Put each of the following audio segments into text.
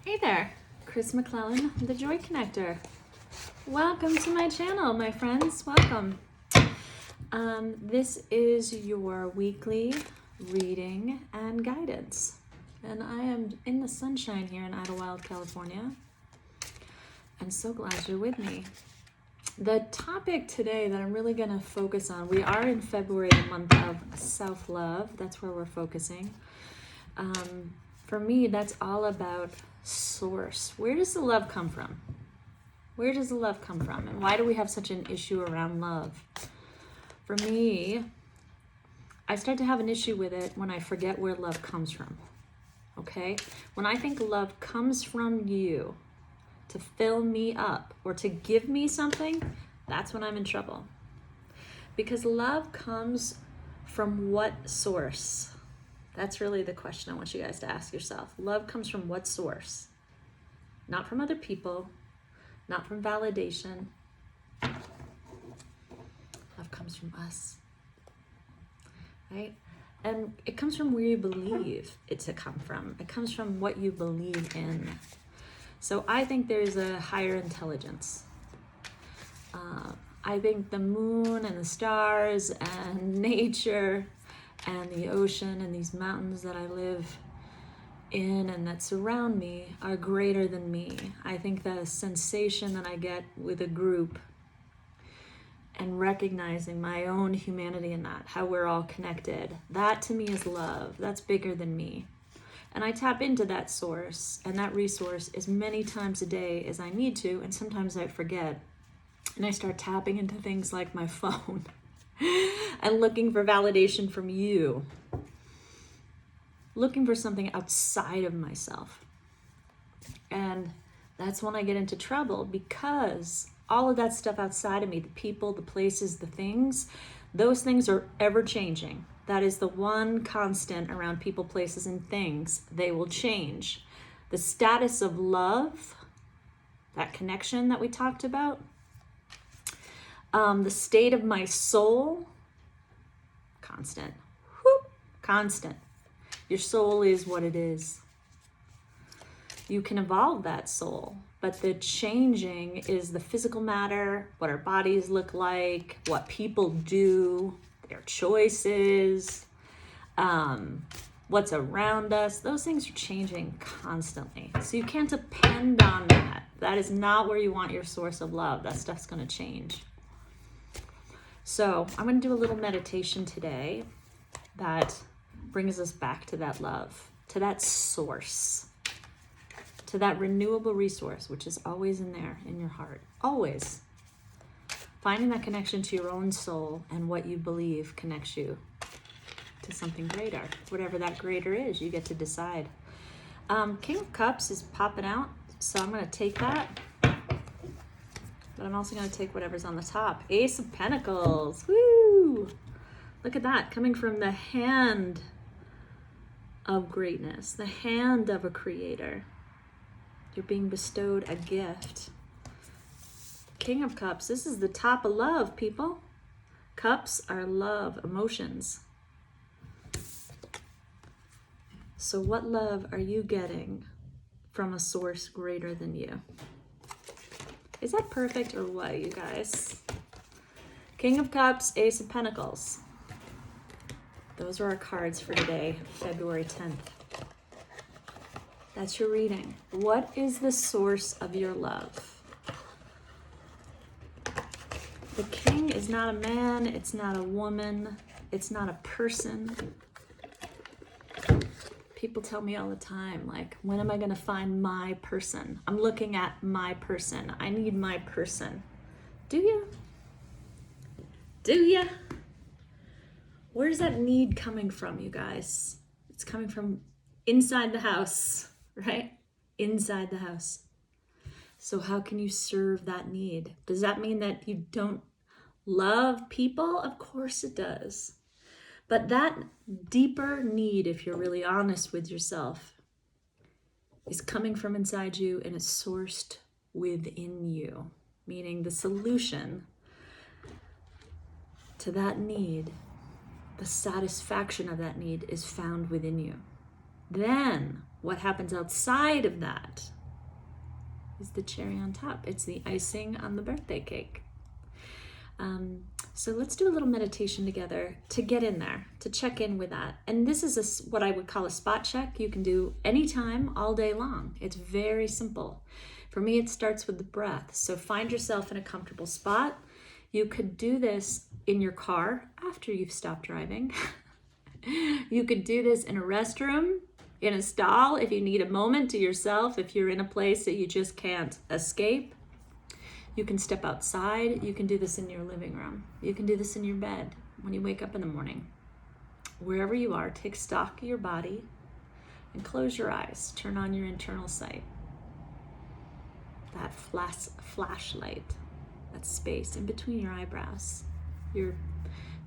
Hey there, Chris McClellan, the JOYConnector. Welcome to my channel, my friends. Welcome. This is your weekly reading and guidance. And I am in the sunshine here in Idlewild, California. I'm so glad you're with me. The topic today that I'm really going to focus on, we are in February, the month of self-love. That's where we're focusing. For me, that's all about source. Where does the love come from? Where does the love come from? And why do we have such an issue around love? For me, I start to have an issue with it when I forget where love comes from. Okay? When I think love comes from you to fill me up or to give me something, that's when I'm in trouble. Because love comes from what source? That's really the question I want you guys to ask yourself. Love comes from what source? Not from other people, not from validation. Love comes from us, right? And it comes from where you believe it to come from. It comes from what you believe in. So I think there's a higher intelligence. I think the moon and the stars and nature and the ocean and these mountains that I live in and that surround me are greater than me. I think the sensation that I get with a group and recognizing my own humanity in that, how we're all connected, that to me is love. That's bigger than me. And I tap into that source and that resource as many times a day as I need to, and sometimes I forget. And I start tapping into things like my phone and looking for validation from you. Looking for something outside of myself. And that's when I get into trouble, because all of that stuff outside of me, the people, the places, the things, those things are ever changing. That is the one constant around people, places, and things. They will change. The status of love, that connection that we talked about, the state of my soul, constant. Whoop, constant. Your soul is what it is. You can evolve that soul, but the changing is the physical matter, what our bodies look like, what people do, their choices, what's around us. Those things are changing constantly. So you can't depend on that. That is not where you want your source of love. That stuff's going to change. So I'm going to do a little meditation today that brings us back to that love, to that source, to that renewable resource, which is always in there in your heart, always. Finding that connection to your own soul and what you believe connects you to something greater. Whatever that greater is, you get to decide. King of Cups is popping out, so I'm going to take that. But I'm also going to take whatever's on the top. Ace of Pentacles. Woo! Look at that, coming from the hand of greatness, the hand of a creator. You're being bestowed a gift. King of Cups, this is the top of love, people. Cups are love, emotions. So what love are you getting from a source greater than you? Is that perfect or what, you guys? King of Cups, Ace of Pentacles. Those are our cards for today, February 10th. That's your reading. What is the source of your love? The king is not a man, it's not a woman, it's not a person. People tell me all the time, like, when am I going to find my person? I'm looking at my person. I need my person. Do you? Do you? Where's that need coming from, you guys? It's coming from inside the house, right? Inside the house. So how can you serve that need? Does that mean that you don't love people? Of course it does. But that deeper need, if you're really honest with yourself, is coming from inside you and is sourced within you. Meaning the solution to that need, the satisfaction of that need, is found within you. Then What happens outside of that is the cherry on top. It's the icing on the birthday cake. So let's do a little meditation together to get in there, to check in with that. And this is what I would call a spot check. You can do anytime, all day long. It's very simple. For me, it starts with the breath. So find yourself in a comfortable spot. You could do this in your car after you've stopped driving. You could do this in a restroom, in a stall, if you need a moment to yourself, if you're in a place that you just can't escape. You can step outside. You can do this in your living room. You can do this in your bed when you wake up in the morning. Wherever you are, take stock of your body and close your eyes. Turn on your internal sight. That flashlight, that space in between your eyebrows, your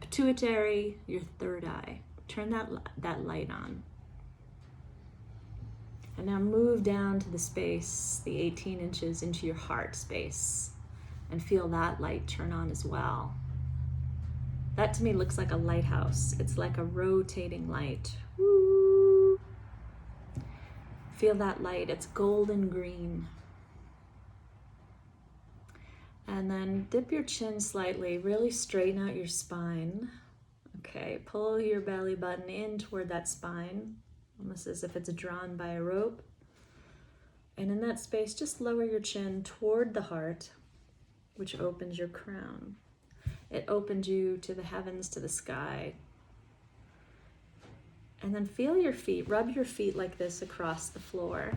pituitary, your third eye. Turn that light on. And now move down to the space, the 18 inches into your heart space, and feel that light turn on as well. That to me looks like a lighthouse. It's like a rotating light. Woo. Feel that light. It's golden green. And then dip your chin slightly, really straighten out your spine. Okay, pull your belly button in toward that spine, almost as if it's drawn by a rope. And in that space, just lower your chin toward the heart, which opens your crown. It opens you to the heavens, to the sky. And then feel your feet, rub your feet like this across the floor.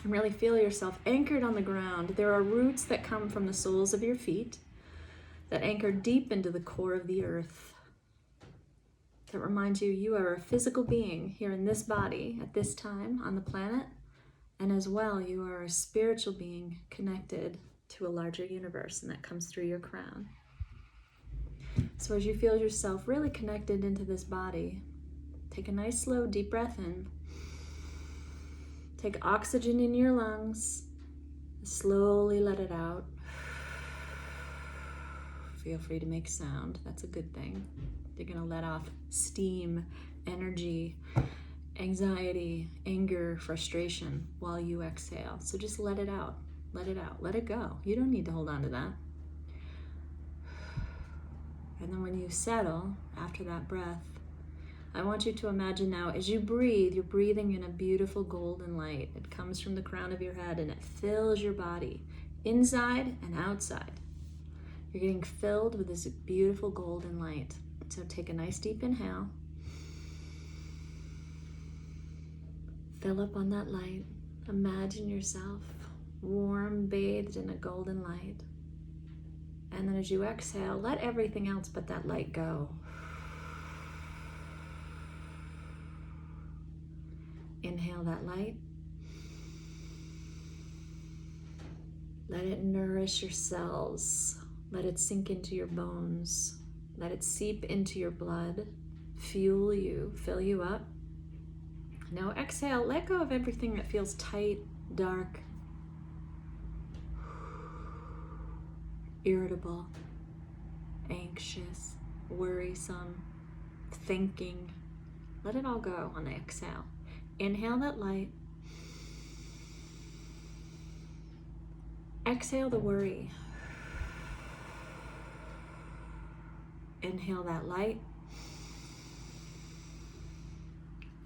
And really feel yourself anchored on the ground. There are roots that come from the soles of your feet that anchor deep into the core of the earth. That reminds you, you are a physical being here in this body at this time on the planet. And as well, you are a spiritual being connected to a larger universe, and that comes through your crown. So as you feel yourself really connected into this body, take a nice slow deep breath in. Take oxygen in your lungs. Slowly let it out. Feel free to make sound. That's a good thing. You're going to let off steam, energy, anxiety, anger, frustration while you exhale. So just let it out. Let it out. Let it go. You don't need to hold on to that. And then when you settle after that breath, I want you to imagine now as you breathe, you're breathing in a beautiful golden light. It comes from the crown of your head and it fills your body inside and outside. You're getting filled with this beautiful golden light. So take a nice deep inhale. Fill up on that light. Imagine yourself warm, bathed in a golden light. And then as you exhale, let everything else but that light go. Inhale that light. Let it nourish your cells. Let it sink into your bones. Let it seep into your blood, fuel you, fill you up. Now exhale, let go of everything that feels tight, dark, irritable, anxious, worrisome, thinking. Let it all go on the exhale. Inhale that light. Exhale the worry. Inhale that light.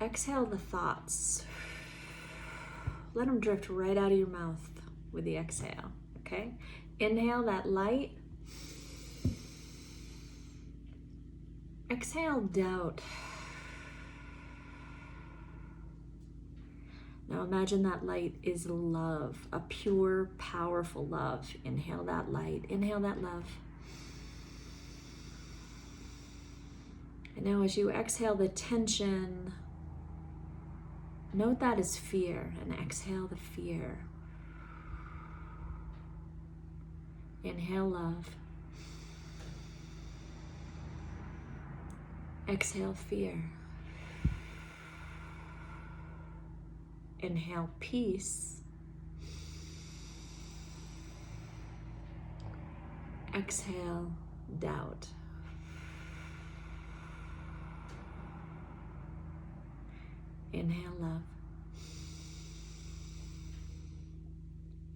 Exhale the thoughts. Let them drift right out of your mouth with the exhale, okay? Inhale that light. Exhale doubt. Now imagine that light is love, a pure, powerful love. Inhale that light. Inhale that love. And now as you exhale the tension, note that as fear, and exhale the fear. Inhale love. Exhale fear. Inhale peace. Exhale doubt. Inhale love.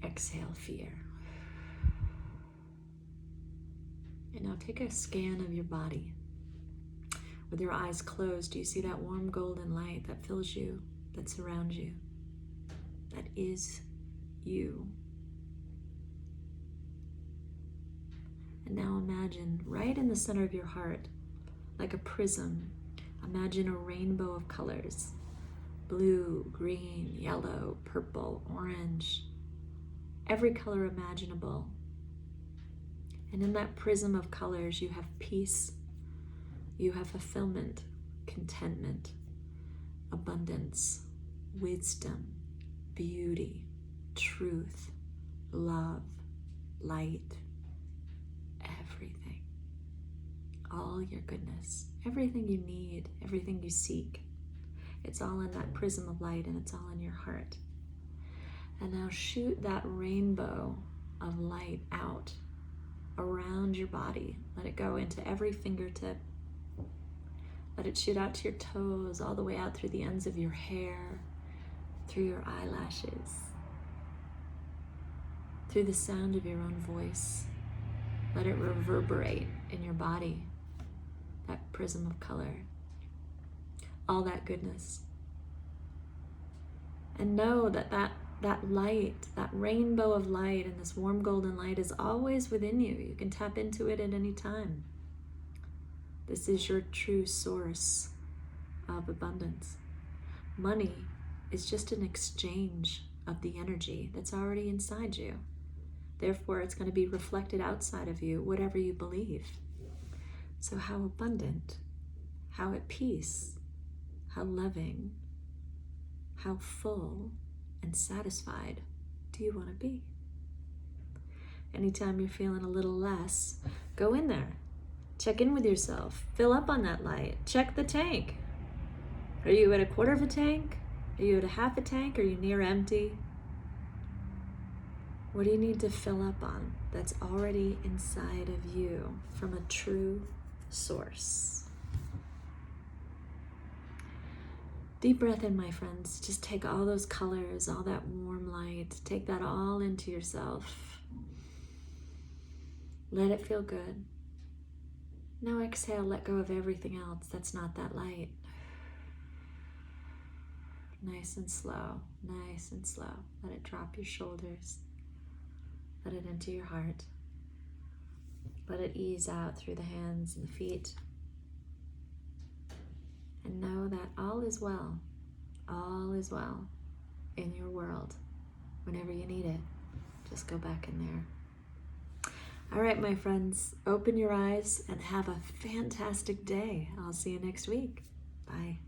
Exhale fear. And now take a scan of your body. With your eyes closed, do you see that warm golden light that fills you, that surrounds you, that is you? And now imagine right in the center of your heart, like a prism, imagine a rainbow of colors. Blue, green, yellow, purple, orange, every color imaginable. And in that prism of colors, you have peace, you have fulfillment, contentment, abundance, wisdom, beauty, truth, love, light, everything. All your goodness, everything you need, everything you seek. It's all in that prism of light, and it's all in your heart. And now shoot that rainbow of light out around your body. Let it go into every fingertip. Let it shoot out to your toes, all the way out through the ends of your hair, through your eyelashes, through the sound of your own voice. Let it reverberate in your body, that prism of color, all that goodness. And know that that light, that rainbow of light and this warm golden light is always within you. You can tap into it at any time. This is your true source of abundance. Money is just an exchange of the energy that's already inside you. Therefore, it's going to be reflected outside of you, whatever you believe. So how abundant, how at peace, how loving, how full and satisfied do you want to be? Anytime you're feeling a little less, go in there. Check in with yourself. Fill up on that light. Check the tank. Are you at a quarter of a tank? Are you at a half a tank? Are you near empty? What do you need to fill up on that's already inside of you from a true source? Deep breath in, my friends. Just take all those colors, all that warm light. Take that all into yourself. Let it feel good. Now exhale, let go of everything else that's not that light. Nice and slow, nice and slow. Let it drop your shoulders. Let it into your heart. Let it ease out through the hands and the feet. And know that all is well in your world. Whenever you need it, just go back in there. All right, my friends, open your eyes and have a fantastic day. I'll see you next week. Bye.